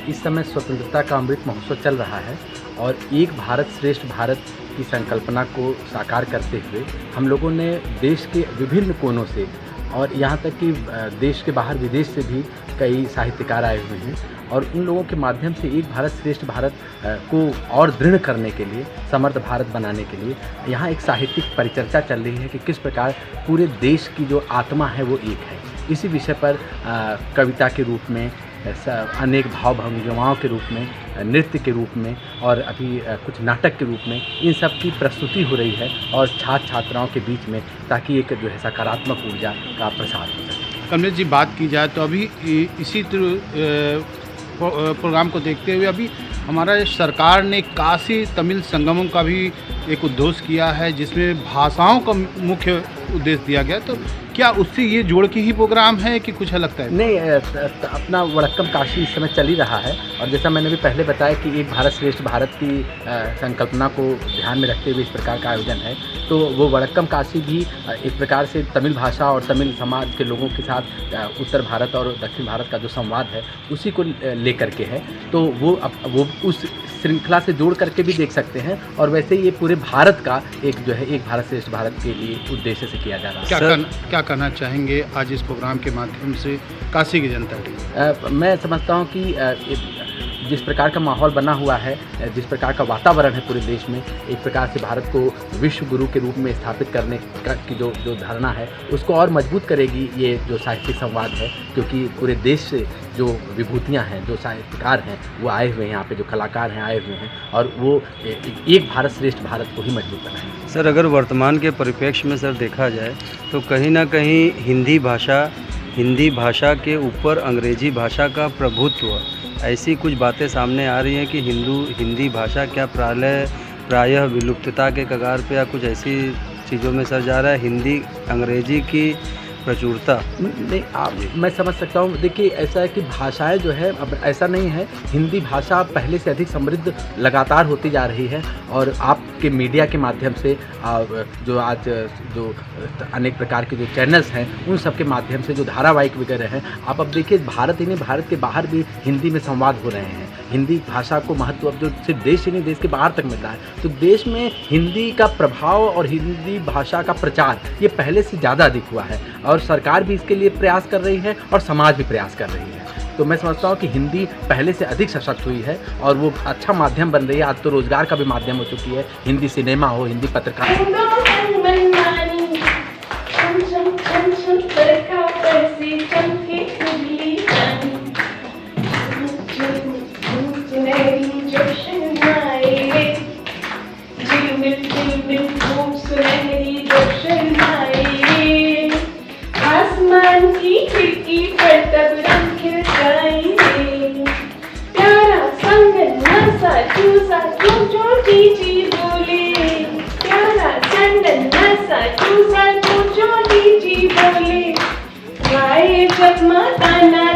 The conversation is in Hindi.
इस समय स्वतंत्रता का अमृत महोत्सव चल रहा है और एक भारत श्रेष्ठ भारत की संकल्पना को साकार करते हुए हम लोगों ने देश के विभिन्न कोनों से और यहाँ तक कि देश के बाहर विदेश से भी कई साहित्यकार आए हुए हैं और उन लोगों के माध्यम से एक भारत श्रेष्ठ भारत को और दृढ़ करने के लिए, समर्थ भारत बनाने के लिए यहाँ एक साहित्यिक परिचर्चा चल रही है कि किस प्रकार पूरे देश की जो आत्मा है वो एक है। इसी विषय पर कविता के रूप में, अनेक भाव भंगिमाओं के रूप में, नृत्य के रूप में और अभी कुछ नाटक के रूप में इन सब की प्रस्तुति हो रही है और छात्र छात्राओं के बीच में, ताकि एक जो है सकारात्मक ऊर्जा का प्रसार हो सके। कमलेश जी, बात की जाए तो अभी इसी प्रोग्राम को देखते हुए अभी हमारा सरकार ने काशी तमिल संगमम का भी एक उद्घोष किया है, जिसमें भाषाओं का मुख्य उद्देश्य दिया गया। तो क्या उससे ये जोड़ के ही प्रोग्राम है कि कुछ अलग है? नहीं, अपना वड़क्कम काशी इस समय चल ही रहा है और जैसा मैंने भी पहले बताया कि एक भारत श्रेष्ठ भारत की संकल्पना को ध्यान में रखते हुए इस प्रकार का आयोजन है। तो वो वड़क्कम काशी भी एक प्रकार से तमिल भाषा और तमिल समाज के लोगों के साथ उत्तर भारत और दक्षिण भारत का जो संवाद है उसी को लेकर के है। तो वो उस श्रृंखला से जोड़ करके भी देख सकते हैं और वैसे ही ये पूरे भारत का एक जो है एक भारत श्रेष्ठ भारत के लिए उद्देश्य से किया जा रहा है। क्या कहना चाहेंगे आज इस प्रोग्राम के माध्यम से काशी की जनता के? मैं समझता हूँ कि जिस प्रकार का माहौल बना हुआ है, जिस प्रकार का वातावरण है पूरे देश में, एक प्रकार से भारत को विश्व गुरु के रूप में स्थापित करने की जो धारणा है उसको और मजबूत करेगी ये जो साहित्यिक संवाद है, क्योंकि पूरे देश से जो विभूतियाँ हैं, जो साहित्यकार हैं वो आए हुए हैं, यहाँ पे जो कलाकार हैं आए हुए हैं और वो एक भारत श्रेष्ठ भारत को ही मजबूत बनाएंगे। सर, अगर वर्तमान के परिप्रेक्ष्य में सर देखा जाए तो कहीं ना कहीं हिंदी भाषा के ऊपर अंग्रेजी भाषा का प्रभुत्व, ऐसी कुछ बातें सामने आ रही हैं कि हिंदी भाषा क्या प्रायः विलुप्तता के कगार पे या कुछ ऐसी चीज़ों में सर जा रहा है, हिंदी अंग्रेजी की प्रचुरता? नहीं, मैं समझ सकता हूँ। देखिए, ऐसा है कि भाषाएं जो है अब ऐसा नहीं है, हिंदी भाषा पहले से अधिक समृद्ध लगातार होती जा रही है और आपके मीडिया के माध्यम से जो आज जो अनेक प्रकार के जो चैनल्स हैं उन सब के माध्यम से जो धारावाहिक वगैरह हैं, आप अब देखिए भारत ही नहीं, भारत के बाहर भी हिंदी में संवाद हो रहे हैं। हिंदी भाषा को महत्व अब जो सिर्फ देश ही नहीं, देश के बाहर तक मिलता है। तो देश में हिंदी का प्रभाव और हिंदी भाषा का प्रचार ये पहले से ज़्यादा अधिक हुआ है और सरकार भी इसके लिए प्रयास कर रही है और समाज भी प्रयास कर रही है। तो मैं समझता हूँ कि हिंदी पहले से अधिक सशक्त हुई है और वो अच्छा माध्यम बन रही है। आज तो रोजगार का भी माध्यम हो चुकी है, हिंदी सिनेमा हो, हिंदी पत्रकार। आसमान की खिड़की पर तब रंग खिल जाएंगे, प्यारा संगन नशा चूसा क्यों छोटी ची बोले, प्यारा संगन नशा चूसा क्यों छोटी ची बोले, गाए जब माता ना